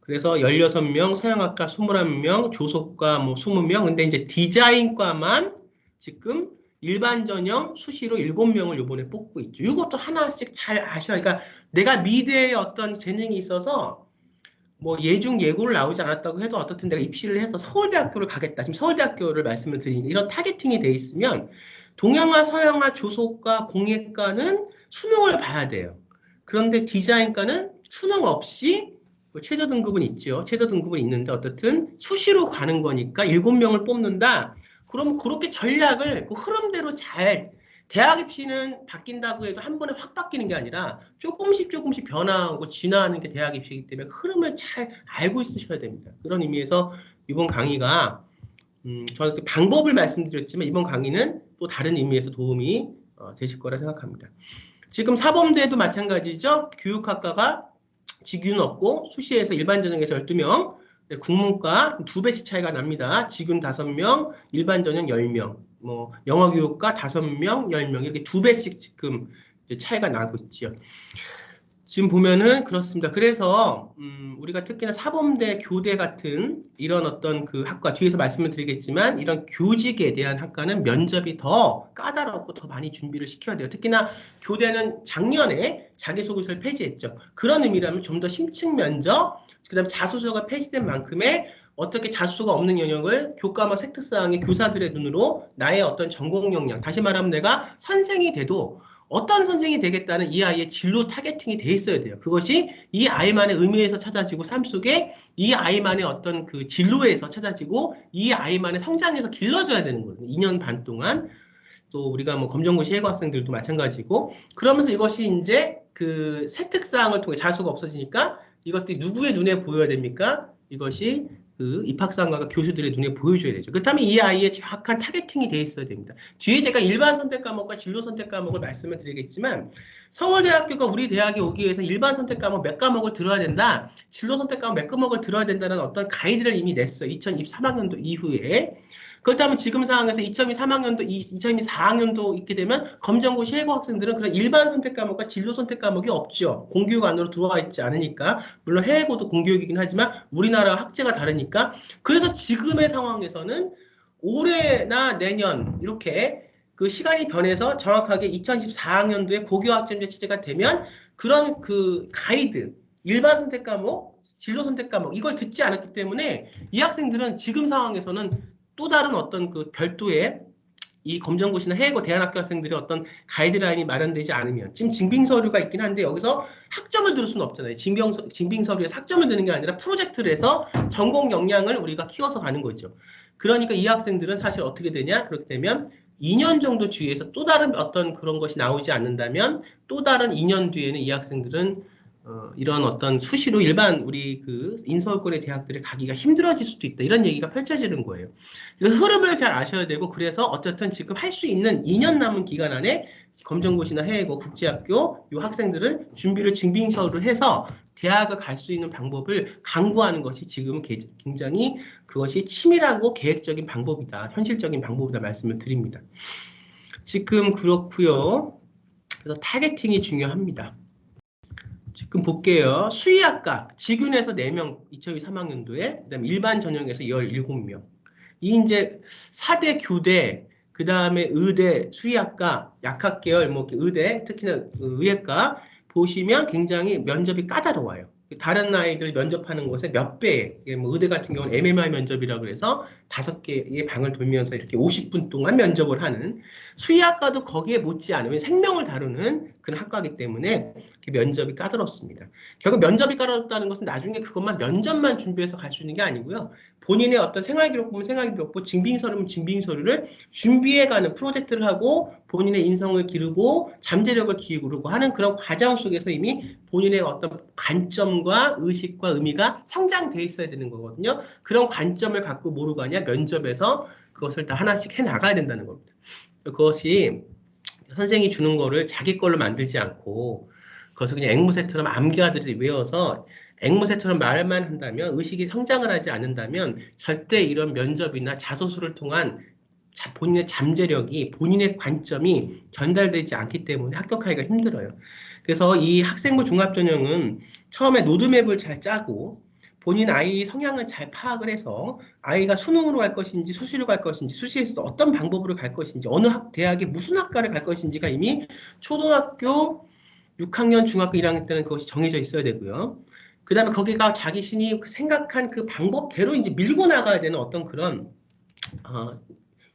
그래서 16명, 서양학과 21명, 조속과 뭐 20명. 근데 이제 디자인과만 지금 일반 전형 수시로 7명을 요번에 뽑고 있죠. 이것도 하나씩 잘 아셔야. 그러니까 내가 미대에 어떤 재능이 있어서 뭐 예중 예고를 나오지 않았다고 해도 어떻든 내가 입시를 해서 서울대학교를 가겠다. 지금 서울대학교를 말씀을 드리니까 이런 타겟팅이 돼 있으면 동양화, 서양화, 조속과 공예과는 수능을 봐야 돼요. 그런데 디자인과는 수능 없이 뭐 최저 등급은 있죠. 최저 등급은 있는데 어떻든 수시로 가는 거니까 7명을 뽑는다. 그럼 그렇게 전략을 그 흐름대로 잘 대학 입시는 바뀐다고 해도 한 번에 확 바뀌는 게 아니라 조금씩 조금씩 변화하고 진화하는 게 대학 입시이기 때문에 흐름을 잘 알고 있으셔야 됩니다. 그런 의미에서 이번 강의가 저는 방법을 말씀드렸지만 이번 강의는 또 다른 의미에서 도움이 되실 거라 생각합니다. 지금 사범대도 마찬가지죠. 교육학과가 직윤 없고 수시에서 일반 전형에서 12명, 국문과 2배씩 차이가 납니다. 직윤 5명, 일반 전형 10명, 뭐 영어교육과 5명, 10명 이렇게 2배씩 지금 차이가 나고 있죠. 지금 보면은 그렇습니다. 그래서 우리가 특히나 사범대, 교대 같은 이런 어떤 그 학과 뒤에서 말씀을 드리겠지만 이런 교직에 대한 학과는 면접이 더 까다롭고 더 많이 준비를 시켜야 돼요. 특히나 교대는 작년에 자기소개서를 폐지했죠. 그런 의미라면 좀 더 심층 면접, 그다음 자소서가 폐지된 만큼의 어떻게 자소서가 없는 영역을 교과목 색특사항의 교사들의 눈으로 나의 어떤 전공 역량, 다시 말하면 내가 선생이 돼도 어떤 선생이 되겠다는 이 아이의 진로 타겟팅이 돼 있어야 돼요. 그것이 이 아이만의 의미에서 찾아지고 삶 속에 이 아이만의 어떤 그 진로에서 찾아지고 이 아이만의 성장에서 길러져야 되는 거예요. 2년 반 동안. 또 우리가 뭐 검정고시 해고 학생들도 마찬가지고 그러면서 이것이 이제 그 세특사항을 통해 자소가 없어지니까 이것들이 누구의 눈에 보여야 됩니까? 이것이 그 입학사항과 교수들의 눈에 보여줘야 되죠. 그렇다면 이 아이의 정확한 타겟팅이 돼 있어야 됩니다. 뒤에 제가 일반 선택 과목과 진로 선택 과목을 말씀을 드리겠지만 서울대학교가 우리 대학에 오기 위해서 일반 선택 과목 몇 과목을 들어야 된다, 진로 선택 과목 몇 과목을 들어야 된다는 어떤 가이드를 이미 냈어요. 2023학년도 이후에. 그렇다면 지금 상황에서 2023학년도, 2024학년도 있게 되면 검정고시 해고 학생들은 그런 일반 선택 과목과 진로 선택 과목이 없죠. 공교육 안으로 들어와 있지 않으니까. 물론 해외고도 공교육이긴 하지만 우리나라 학제가 다르니까. 그래서 지금의 상황에서는 올해나 내년 이렇게 그 시간이 변해서 정확하게 2024학년도에 고교학점제 체제가 되면 그런 그 가이드, 일반 선택 과목, 진로 선택 과목 이걸 듣지 않았기 때문에 이 학생들은 지금 상황에서는 또 다른 어떤 그 별도의 이 검정고시나 해외고 대안학교 학생들의 어떤 가이드라인이 마련되지 않으면 지금 징빙서류가 있긴 한데 여기서 학점을 들을 수는 없잖아요. 징빙서류에서 학점을 드는 게 아니라 프로젝트를 해서 전공 역량을 우리가 키워서 가는 거죠. 그러니까 이 학생들은 사실 어떻게 되냐? 그렇게 되면 2년 정도 뒤에서 또 다른 어떤 그런 것이 나오지 않는다면 또 다른 2년 뒤에는 이 학생들은 이런 어떤 수시로 일반 우리 그 인서울권의 대학들에 가기가 힘들어질 수도 있다. 이런 얘기가 펼쳐지는 거예요. 그래서 흐름을 잘 아셔야 되고 그래서 어쨌든 지금 할 수 있는 2년 남은 기간 안에 검정고시나 해외고 국제학교 이 학생들은 준비를 징빙서를 해서 대학을 갈 수 있는 방법을 강구하는 것이 지금은 굉장히 그것이 치밀하고 계획적인 방법이다. 현실적인 방법이다 말씀을 드립니다. 지금 그렇고요. 그래서 타겟팅이 중요합니다. 지금 볼게요. 수의학과 직윤에서 4명 2023학년도에 그다음에 일반 전형에서 17명. 이 이제 4대 교대 그 다음에 의대, 수의학과, 약학계열, 뭐 의대, 특히나 의예과 보시면 굉장히 면접이 까다로워요. 다른 아이들 면접하는 곳에 몇 배, 뭐 의대 같은 경우는 MMI 면접이라고 해서 5개의 방을 돌면서 이렇게 50분 동안 면접을 하는 수의학과도 거기에 못지않으면 생명을 다루는 그런 학과이기 때문에 면접이 까다롭습니다. 결국 면접이 까다롭다는 것은 나중에 그것만 면접만 준비해서 갈 수 있는 게 아니고요. 본인의 어떤 생활기록 보면 생활기록, 증빙서류면 증빙서류를 준비해가는 프로젝트를 하고 본인의 인성을 기르고 잠재력을 기르고 하는 그런 과정 속에서 이미 본인의 어떤 관점과 의식과 의미가 성장돼 있어야 되는 거거든요. 그런 관점을 갖고 뭐로 가냐? 면접에서 그것을 다 하나씩 해 나가야 된다는 겁니다. 그것이 선생이 주는 거를 자기 걸로 만들지 않고 그것을 그냥 앵무새처럼 암기하듯이 외워서 앵무새처럼 말만 한다면 의식이 성장을 하지 않는다면 절대 이런 면접이나 자소서를 통한 본인의 잠재력이 본인의 관점이 전달되지 않기 때문에 합격하기가 힘들어요. 그래서 이 학생부 종합전형은 처음에 로드맵을 잘 짜고 본인 아이 성향을 잘 파악을 해서 아이가 수능으로 갈 것인지 수시로 갈 것인지 수시에서도 어떤 방법으로 갈 것인지 어느 대학에 무슨 학과를 갈 것인지가 이미 초등학교 6학년 중학교 1학년 때는 그것이 정해져 있어야 되고요. 그 다음에 거기가 자기 신이 생각한 그 방법대로 이제 밀고 나가야 되는 어떤 그런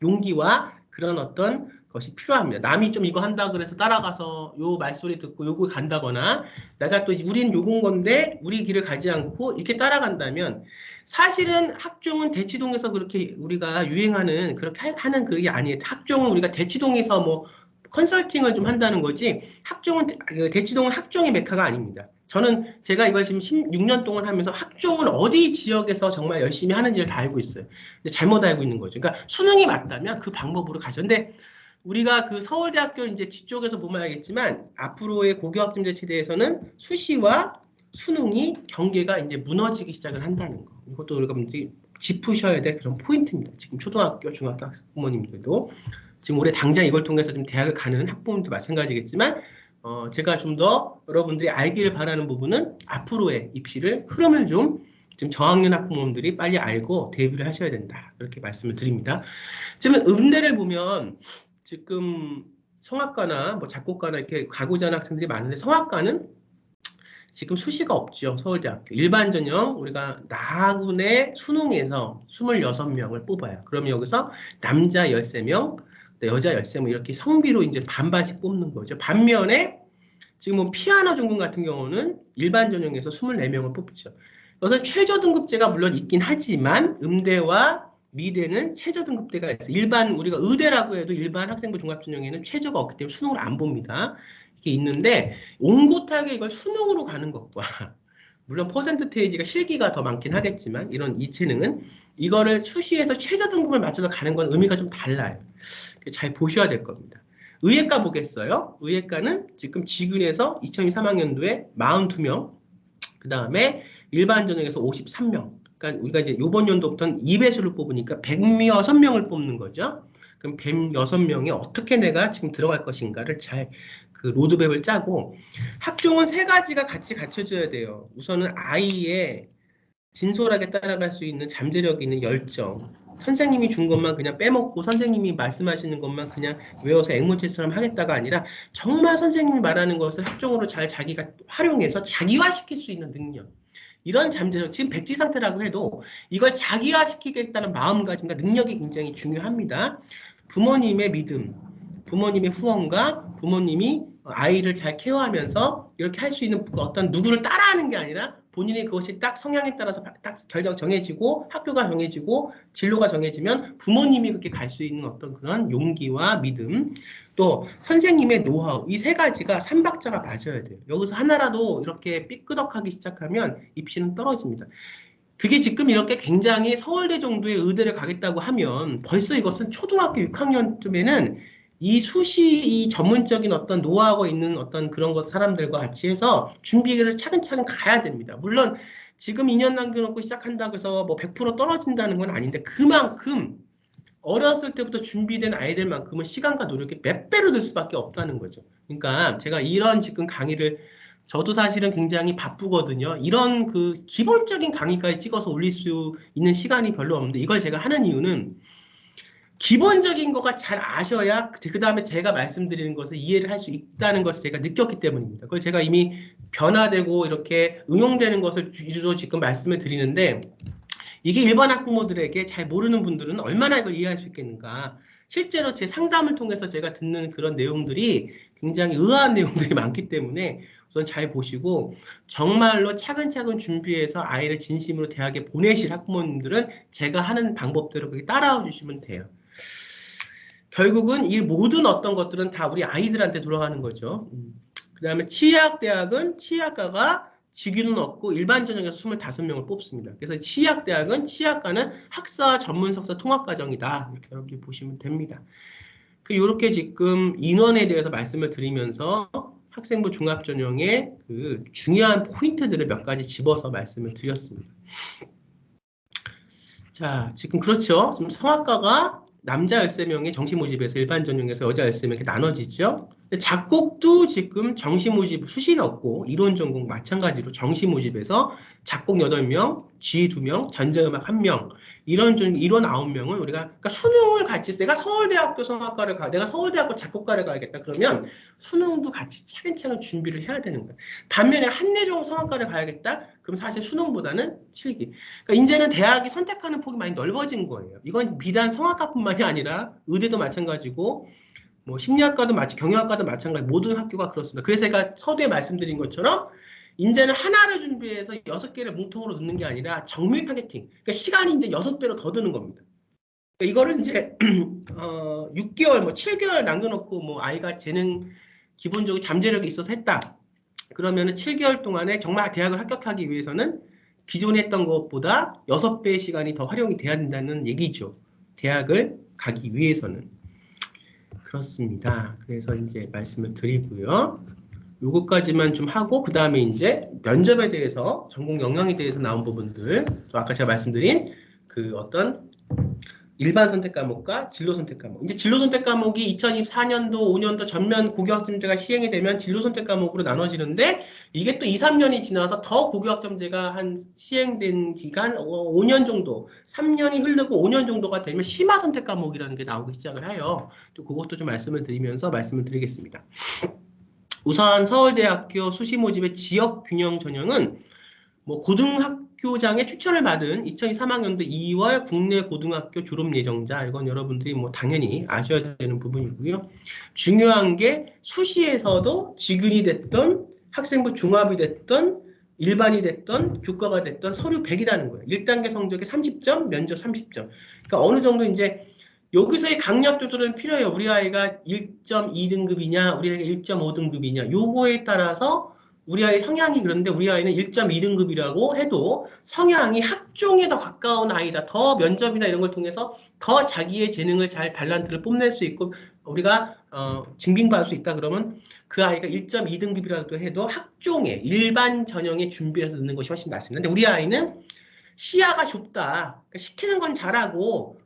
용기와 그런 어떤 것이 필요합니다. 남이 좀 이거 한다 그래서 따라가서 요 말소리 듣고 요거 간다거나 내가 또 우린 요건 건데 우리 길을 가지 않고 이렇게 따라간다면 사실은 학종은 대치동에서 그렇게 우리가 유행하는 그렇게 하는 그게 아니에요. 학종은 우리가 대치동에서 뭐 컨설팅을 좀 한다는 거지 학종은 대치동은 학종의 메카가 아닙니다. 저는 제가 이걸 지금 16년 동안 하면서 학종은 어디 지역에서 정말 열심히 하는지를 다 알고 있어요. 근데 잘못 알고 있는 거죠. 그러니까 수능이 맞다면 그 방법으로 가죠. 근데 우리가 그 서울대학교 이제 뒤쪽에서 보면 알겠지만 앞으로의 고교학점제치대에서는 수시와 수능이 경계가 이제 무너지기 시작을 한다는 거. 이것도 우리가 이제 짚으셔야 될 그런 포인트입니다. 지금 초등학교, 중학교 부모님들도 지금 올해 당장 이걸 통해서 지금 대학을 가는 학부모님도 마찬가지겠지만 제가 좀 더 여러분들이 알기를 바라는 부분은 앞으로의 입시를 흐름을 좀 지금 저학년 학부모님들이 빨리 알고 대비를 하셔야 된다. 이렇게 말씀을 드립니다. 지금 음대를 보면 지금 성악과나 뭐 작곡가나 이렇게 가고자 하는 학생들이 많은데 성악과는 지금 수시가 없죠. 서울대학교. 일반 전형 우리가 나군의 수능에서 26명을 뽑아요. 그러면 여기서 남자 13명, 여자 13명 이렇게 성비로 이제 반반씩 뽑는 거죠. 반면에 지금 뭐 피아노 전공 같은 경우는 일반 전형에서 24명을 뽑죠. 그래서 최저 등급제가 물론 있긴 하지만 음대와 미대는 최저 등급대가 있어요. 일반 우리가 의대라고 해도 일반 학생부 종합전형에는 최저가 없기 때문에 수능을 안 봅니다. 이게 있는데 옹곳하게 이걸 수능으로 가는 것과 물론 퍼센트테이지가 실기가 더 많긴 하겠지만 이런 이체능은 이거를 수시에서 최저 등급을 맞춰서 가는 건 의미가 좀 달라요. 잘 보셔야 될 겁니다. 의예과 보겠어요. 의예과는 지금 지균에서 2023학년도에 42명, 그 다음에 일반 전형에서 53명. 그러니까 우리가 이제 이번 연도부터는 2배수를 뽑으니까 106명을 뽑는 거죠. 그럼 106명에 어떻게 내가 지금 들어갈 것인가를 잘 그 로드맵을 짜고 학종은 3가지가 같이 갖춰져야 돼요. 우선은 아이의 진솔하게 따라갈 수 있는 잠재력 있는 열정. 선생님이 준 것만 그냥 빼먹고 선생님이 말씀하시는 것만 그냥 외워서 앵무새처럼 하겠다가 아니라 정말 선생님이 말하는 것을 학종으로 잘 자기가 활용해서 자기화시킬 수 있는 능력. 이런 잠재력, 지금 백지 상태라고 해도 이걸 자기화시키겠다는 마음가짐과 능력이 굉장히 중요합니다. 부모님의 믿음, 부모님의 후원과 부모님이 아이를 잘 케어하면서 이렇게 할 수 있는 어떤 누구를 따라하는 게 아니라 본인의 그것이 딱 성향에 따라서 딱 결정 정해지고 학교가 정해지고 진로가 정해지면 부모님이 그렇게 갈 수 있는 어떤 그런 용기와 믿음 또 선생님의 노하우 이 3가지가 3박자가 맞아야 돼요. 여기서 하나라도 이렇게 삐끄덕하기 시작하면 입시는 떨어집니다. 그게 지금 이렇게 굉장히 서울대 정도의 의대를 가겠다고 하면 벌써 이것은 초등학교 6학년쯤에는 이 수시, 이 전문적인 어떤 노하우가 있는 어떤 그런 것 사람들과 같이 해서 준비를 차근차근 가야 됩니다. 물론 지금 2년 남겨놓고 시작한다고 해서 뭐 100% 떨어진다는 건 아닌데 그만큼 어렸을 때부터 준비된 아이들만큼은 시간과 노력이 몇 배로 들 수밖에 없다는 거죠. 그러니까 제가 이런 지금 강의를 저도 사실은 굉장히 바쁘거든요. 이런 그 기본적인 강의까지 찍어서 올릴 수 있는 시간이 별로 없는데 이걸 제가 하는 이유는 기본적인 거가 잘 아셔야 그 다음에 제가 말씀드리는 것을 이해를 할 수 있다는 것을 제가 느꼈기 때문입니다. 그걸 제가 이미 변화되고 이렇게 응용되는 것을 위주로 지금 말씀을 드리는데 이게 일반 학부모들에게 잘 모르는 분들은 얼마나 이걸 이해할 수 있겠는가. 실제로 제 상담을 통해서 제가 듣는 그런 내용들이 굉장히 의아한 내용들이 많기 때문에 우선 잘 보시고 정말로 차근차근 준비해서 아이를 진심으로 대학에 보내실 학부모님들은 제가 하는 방법대로 그렇게 따라와 주시면 돼요. 결국은 이 모든 어떤 것들은 다 우리 아이들한테 돌아가는 거죠. 그 다음에 치의학대학은 치의학과가 직위는 없고 일반 전형에서 25명을 뽑습니다. 그래서 치의학대학은 치의학과는 학사 전문 석사 통합과정이다. 이렇게 여러분들이 보시면 됩니다. 이렇게 지금 인원에 대해서 말씀을 드리면서 학생부 종합전형의 그 중요한 포인트들을 몇 가지 집어서 말씀을 드렸습니다. 자, 지금 그렇죠. 지금 성악과가 남자 13명의 정시 모집에서 일반 전형에서 여자 13명 이렇게 나눠지죠. 근데 작곡도 지금 정시 모집 수시 넣고 이론 전공 마찬가지로 정시 모집에서 작곡 8명, 지휘 2명, 전자음악 1명 이런 9명은 우리가 그러니까 수능을 같이 내가 서울대학교 성악과를 내가 서울대학교 작곡과를 가야겠다 그러면 수능도 같이 차근차근 준비를 해야 되는 거예요. 반면에 한예종 성악과를 가야겠다 그럼 사실 수능보다는 실기. 그러니까 이제는 대학이 선택하는 폭이 많이 넓어진 거예요. 이건 비단 성악과뿐만이 아니라 의대도 마찬가지고 뭐 심리학과도 경영학과도 마찬가지 모든 학교가 그렇습니다. 그래서 제가 서두에 말씀드린 것처럼 이제는 하나를 준비해서 6개를 뭉텅으로 넣는 게 아니라 정밀 타겟팅. 그러니까 시간이 이제 6배로 더 드는 겁니다. 그러니까 이거를 이제 6개월, 뭐 7개월 남겨놓고 뭐 아이가 기본적으로 잠재력이 있어서 했다. 그러면은 7개월 동안에 정말 대학을 합격하기 위해서는 기존에 했던 것보다 6배의 시간이 더 활용이 돼야 된다는 얘기죠. 대학을 가기 위해서는. 그렇습니다. 그래서 이제 말씀을 드리고요. 요거까지만 좀 하고 그 다음에 이제 면접에 대해서 전공 역량에 대해서 나온 부분들 또 아까 제가 말씀드린 그 어떤 일반 선택 과목과 진로 선택 과목. 이제 진로 선택 과목이 2024년도, 5년도 전면 고교학점제가 시행이 되면 진로 선택 과목으로 나눠지는데 이게 또 2, 3년이 지나서 더 고교학점제가 시행된 기간 5년 정도, 3년이 흐르고 5년 정도가 되면 심화 선택 과목이라는 게 나오기 시작을 해요. 또 그것도 좀 말씀을 드리면서 말씀을 드리겠습니다. 우선 서울대학교 수시 모집의 지역 균형 전형은 뭐 고등학교장의 추천을 받은 2023학년도 2월 국내 고등학교 졸업 예정자 이건 여러분들이 뭐 당연히 아셔야 되는 부분이고요. 중요한 게 수시에서도 직윤이 됐던 학생부 종합이 됐던 일반이 됐던 교과가 됐던 서류 100이라는 거예요. 1단계 성적이 30점, 면접 30점. 그러니까 어느 정도 이제 여기서의 강약 조절은 필요해요. 우리 아이가 1.2등급이냐, 우리 아이가 1.5등급이냐. 요거에 따라서 우리 아이 성향이 그런데 우리 아이는 1.2등급이라고 해도 성향이 학종에 더 가까운 아이다. 더 면접이나 이런 걸 통해서 더 자기의 재능을 잘 달란트를 뽐낼 수 있고 우리가 증빙받을 수 있다 그러면 그 아이가 1.2등급이라도 해도 학종에 일반 전형에 준비해서 넣는 것이 훨씬 낫습니다. 근데 우리 아이는 시야가 좁다. 그러니까 시키는 건 잘하고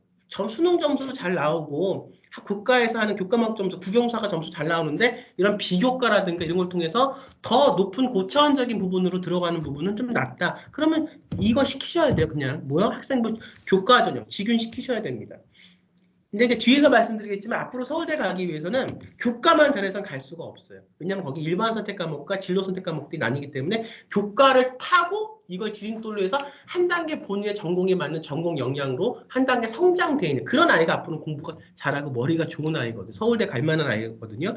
수능 점수도 잘 나오고 교과에서 하는 교과목 점수, 국영수학과 점수 잘 나오는데 이런 비교과라든가 이런 걸 통해서 더 높은 고차원적인 부분으로 들어가는 부분은 좀 낮다. 그러면 이거 시키셔야 돼요. 그냥 학생부 교과 전형 직윤 시키셔야 됩니다. 근데 이제 뒤에서 말씀드리겠지만 앞으로 서울대 가기 위해서는 교과만 잘해서는 갈 수가 없어요. 왜냐하면 거기 일반 선택 과목과 진로 선택 과목들이 나뉘기 때문에 교과를 타고 이걸 지진돌로 해서 한 단계 본인의 전공에 맞는 전공 역량으로 한 단계 성장돼 있는 그런 아이가 앞으로 공부가 잘하고 머리가 좋은 아이거든요. 서울대 갈 만한 아이거든요.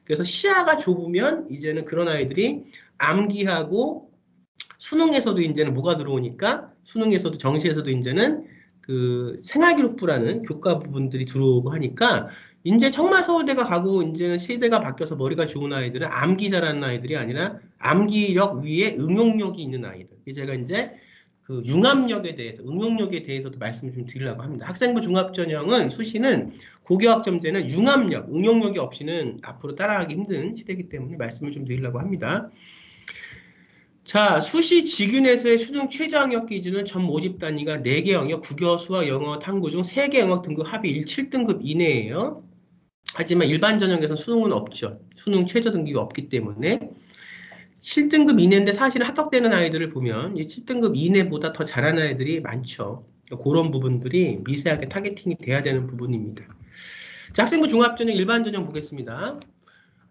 그래서 시야가 좁으면 이제는 그런 아이들이 암기하고 수능에서도 이제는 뭐가 들어오니까 수능에서도 정시에서도 이제는 그 생활기록부라는 교과 부분들이 들어오고 하니까 이제 정말 서울대가 가고 이제는 시대가 바뀌어서 머리가 좋은 아이들은 암기 잘하는 아이들이 아니라 암기력 위에 응용력이 있는 아이들. 제가 이제 그 융합력에 대해서 응용력에 대해서도 말씀을 좀 드리려고 합니다. 학생부 종합전형은 수시는 고교학점제는 융합력, 응용력이 없이는 앞으로 따라가기 힘든 시대이기 때문에 말씀을 좀 드리려고 합니다. 자, 수시 직윤에서의 수능 최저학력 기준은 전 모집 단위가 4개 영역, 국어, 수학, 영어, 탐구 중 3개 영역 등급 합이 7등급 이내예요. 하지만 일반 전형에서는 수능은 없죠. 수능 최저 등급이 없기 때문에 7등급 이내인데 사실 합격되는 아이들을 보면 이 7등급 이내보다 더 잘하는 아이들이 많죠. 그런 부분들이 미세하게 타겟팅이 돼야 되는 부분입니다. 자, 학생부 종합전형 일반전형 보겠습니다.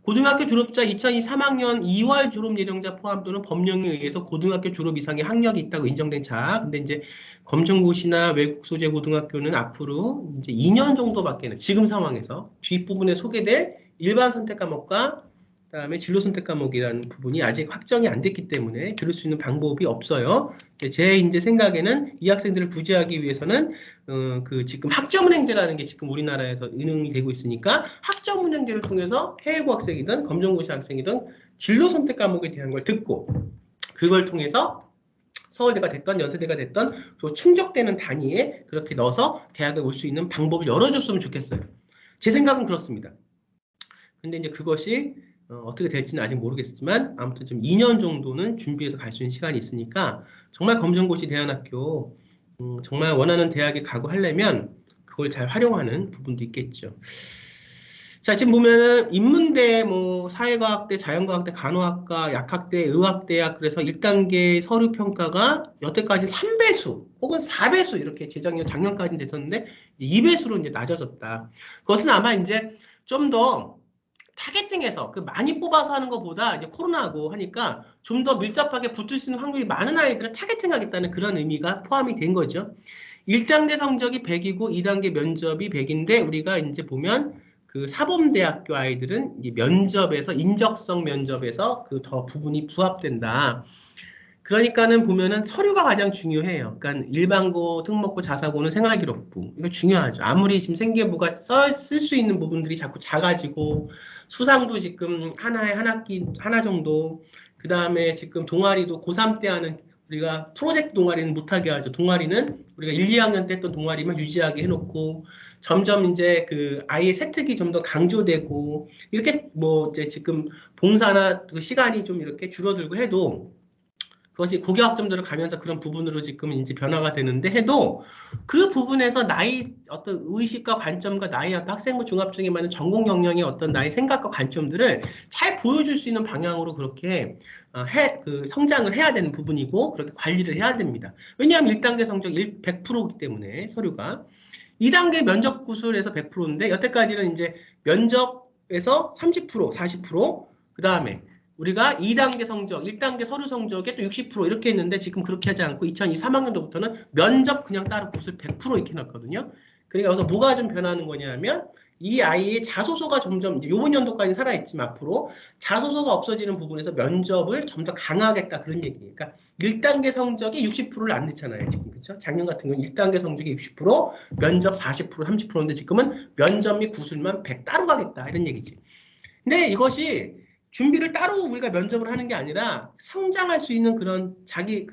고등학교 졸업자 2023학년 2월 졸업 예정자 포함 또는 법령에 의해서 고등학교 졸업 이상의 학력이 있다고 인정된 자. 근데 이제 검정고시나 외국 소재 고등학교는 앞으로 이제 2년 정도밖에는 지금 상황에서 뒷부분에 소개될 일반 선택 과목과 그다음에 진로 선택 과목이라는 부분이 아직 확정이 안 됐기 때문에 들을 수 있는 방법이 없어요. 제 이제 생각에는 이 학생들을 구제하기 위해서는 그 지금 학점은행제라는 게 지금 우리나라에서 운영이 되고 있으니까 학점은행제를 통해서 해외고 학생이든 검정고시 학생이든 진로 선택 과목에 대한 걸 듣고 그걸 통해서 서울대가 됐던 연세대가 됐던 충족되는 단위에 그렇게 넣어서 대학에 올 수 있는 방법을 열어줬으면 좋겠어요. 제 생각은 그렇습니다. 근데 이제 그것이 어떻게 될지는 아직 모르겠지만 아무튼 좀 2년 정도는 준비해서 갈 수 있는 시간이 있으니까 정말 검정고시 대안학교 정말 원하는 대학에 가고 하려면 그걸 잘 활용하는 부분도 있겠죠. 자, 지금 보면은 인문대, 뭐 사회과학대, 자연과학대, 간호학과, 약학대, 의학대학 그래서 1단계 서류 평가가 여태까지 3배수 혹은 4배수 이렇게 작년까지 됐었는데 2배수로 이제 낮아졌다. 그것은 아마 이제 좀 더 타겟팅해서 그 많이 뽑아서 하는 것보다 이제 코로나고 하니까 좀 더 밀접하게 붙을 수 있는 확률이 많은 아이들을 타겟팅하겠다는 그런 의미가 포함이 된 거죠. 1단계 성적이 100이고 2단계 면접이 100인데 우리가 이제 보면 그 사범대학교 아이들은 이제 면접에서 인적성 면접에서 그 더 부분이 부합된다. 그러니까는 보면은 서류가 가장 중요해요. 그러니까 일반고, 특목고, 자사고는 생활기록부. 이거 중요하죠. 아무리 지금 생계부가 쓸 수 있는 부분들이 자꾸 작아지고, 수상도 지금 하나에 한 학기, 하나 정도, 그 다음에 지금 동아리도 고3 때 하는 우리가 프로젝트 동아리는 못하게 하죠. 동아리는 우리가 1, 2학년 때 했던 동아리만 유지하게 해놓고, 점점 이제 그 아이의 세특이 좀 더 강조되고, 이렇게 뭐 이제 지금 봉사나 그 시간이 좀 이렇게 줄어들고 해도, 그것이 고교학점들을 가면서 그런 부분으로 지금 이제 변화가 되는데 해도 그 부분에서 나의 어떤 의식과 관점과 나의 어떤 학생부 종합중에 맞는 전공 역량의 어떤 나의 생각과 관점들을 잘 보여줄 수 있는 방향으로 그렇게 그 성장을 해야 되는 부분이고 그렇게 관리를 해야 됩니다. 왜냐하면 1단계 성적 100%이기 때문에 서류가 2단계 면접 구술에서 100%인데 여태까지는 이제 면접에서 30%, 40%그 다음에 우리가 2단계 성적, 1단계 서류 성적에 또 60% 이렇게 했는데 지금 그렇게 하지 않고 2023학년도부터는 면접 그냥 따로 구술 100% 이렇게 넣었거든요. 그러니까 여기서 뭐가 좀 변하는 거냐면 이 아이의 자소서가 점점 이제 요번 연도까지 살아있지만 앞으로 자소서가 없어지는 부분에서 면접을 좀 더 강화하겠다 그런 얘기예요. 그러니까 1단계 성적이 60%를 안 넣잖아요. 지금 그렇죠? 작년 같은 경우는 1단계 성적이 60%, 면접 40%, 30%인데 지금은 면접 및 구술만 100 따로 가겠다 이런 얘기지. 근데 이것이 준비를 따로 우리가 면접을 하는 게 아니라 성장할 수 있는 그런 자기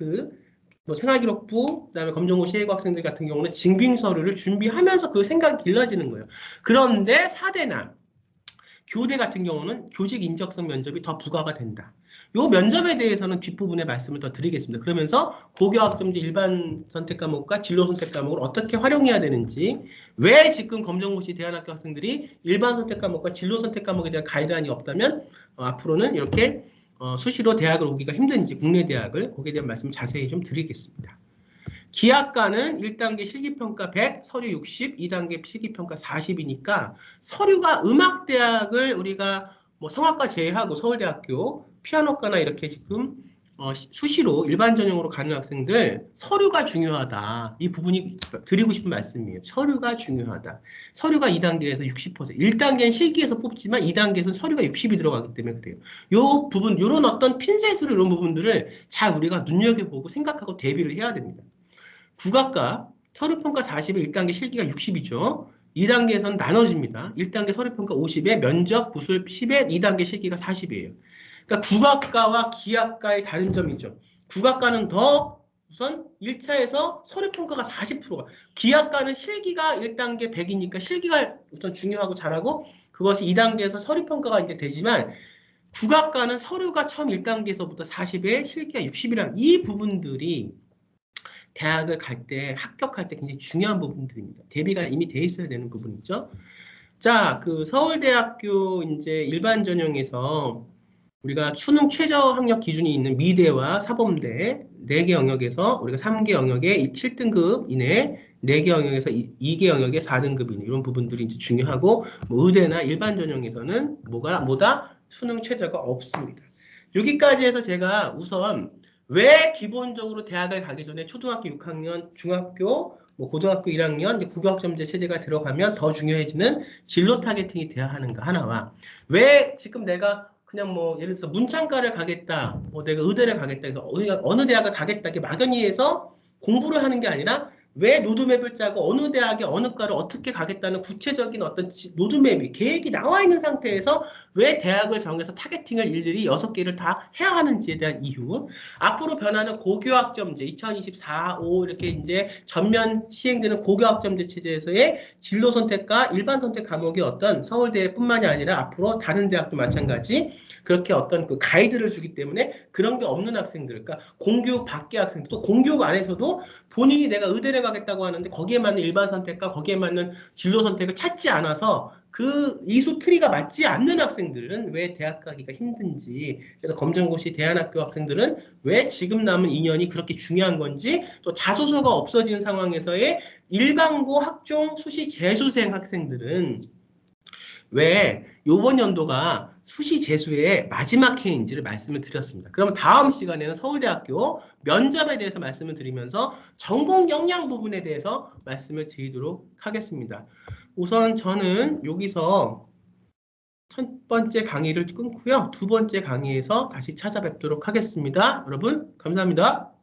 뭐 생활기록부, 그다음에 검정고시 해외고 학생들 같은 경우는 증빙서류를 준비하면서 그 생각이 길러지는 거예요. 그런데 사대나 교대 같은 경우는 교직 인적성 면접이 더 부과가 된다. 요 면접에 대해서는 뒷부분에 말씀을 더 드리겠습니다. 그러면서 고교학점제 일반 선택 과목과 진로 선택 과목을 어떻게 활용해야 되는지, 왜 지금 검정고시 대안학교 학생들이 일반 선택 과목과 진로 선택 과목에 대한 가이드라인이 없다면 앞으로는 이렇게 수시로 대학을 오기가 힘든지 국내 대학을 거기에 대한 말씀 자세히 좀 드리겠습니다. 기하과는 1단계 실기평가 100, 서류 60, 2단계 실기평가 40이니까 서류가 음악대학을 우리가 뭐 성악과 제외하고 서울대학교 피아노과나 이렇게 지금 수시로 일반 전형으로 가는 학생들 서류가 중요하다. 이 부분이 드리고 싶은 말씀이에요. 서류가 중요하다. 서류가 2단계에서 60%, 1단계는 실기에서 뽑지만 2단계에서는 서류가 60이 들어가기 때문에 그래요. 요 부분, 요런 어떤 핀셋으로 이런 부분들을 잘 우리가 눈여겨보고 생각하고 대비를 해야 됩니다. 국악과 서류평가 40에 1단계 실기가 60이죠. 2단계에서는 나눠집니다. 1단계 서류평가 50에 면접 구술 10에 2단계 실기가 40이에요. 그러니까 국악과와 기악과의 다른 점이죠. 국악과는 더 우선 1차에서 서류평가가 40%가 기악과는 실기가 1단계 100이니까 실기가 우선 중요하고 잘하고 그것이 2단계에서 서류평가가 이제 되지만 국악과는 서류가 처음 1단계에서부터 40에 실기가 60이라는 이 부분들이 대학을 갈 때, 합격할 때 굉장히 중요한 부분들입니다. 대비가 이미 돼 있어야 되는 부분이죠. 자, 그 서울대학교 이제 일반 전형에서 우리가 수능 최저 학력 기준이 있는 미대와 사범대 4개 영역에서 우리가 3개 영역에 7등급 이내, 4개 영역에서 2개 영역에 4등급 이내 이런 부분들이 이제 중요하고 뭐 의대나 일반 전형에서는 뭐다? 수능 최저가 없습니다. 여기까지 해서 제가 우선 왜 기본적으로 대학을 가기 전에 초등학교 6학년, 중학교, 뭐 고등학교 1학년, 이제 국어학점제 체제가 들어가면 더 중요해지는 진로 타겟팅이 돼야 하는가 하나와 왜 지금 내가 그냥 뭐 예를 들어서 문창과를 가겠다, 뭐 내가 의대를 가겠다 해서 어느 대학을 가겠다 이렇게 막연히 해서 공부를 하는 게 아니라 왜 로드맵을 짜고 어느 대학에 어느 과를 어떻게 가겠다는 구체적인 어떤 로드맵이 계획이 나와 있는 상태에서 왜 대학을 정해서 타겟팅을 일일이 6개를 다 해야 하는지에 대한 이유, 앞으로 변하는 고교학점제 2024, 5 이렇게 이제 전면 시행되는 고교학점제 체제에서의 진로 선택과 일반 선택 과목이 어떤 서울대뿐만이 아니라 앞으로 다른 대학도 마찬가지 그렇게 어떤 그 가이드를 주기 때문에 그런 게 없는 학생들, 그러니까 공교육 밖의 학생들, 또 공교육 안에서도 본인이 내가 의대를 가겠다고 하는데 거기에 맞는 일반 선택과 거기에 맞는 진로 선택을 찾지 않아서 그 이수 트리가 맞지 않는 학생들은 왜 대학 가기가 힘든지, 그래서 검정고시 대안학교 학생들은 왜 지금 남은 2년이 그렇게 중요한 건지, 또 자소서가 없어진 상황에서의 일반고 학종 수시 재수생 학생들은 왜 이번 연도가 수시 재수의 마지막 해인지를 말씀을 드렸습니다. 그러면 다음 시간에는 서울대학교 면접에 대해서 말씀을 드리면서 전공 역량 부분에 대해서 말씀을 드리도록 하겠습니다. 우선 저는 여기서 첫 번째 강의를 끊고요. 두 번째 강의에서 다시 찾아뵙도록 하겠습니다. 여러분, 감사합니다.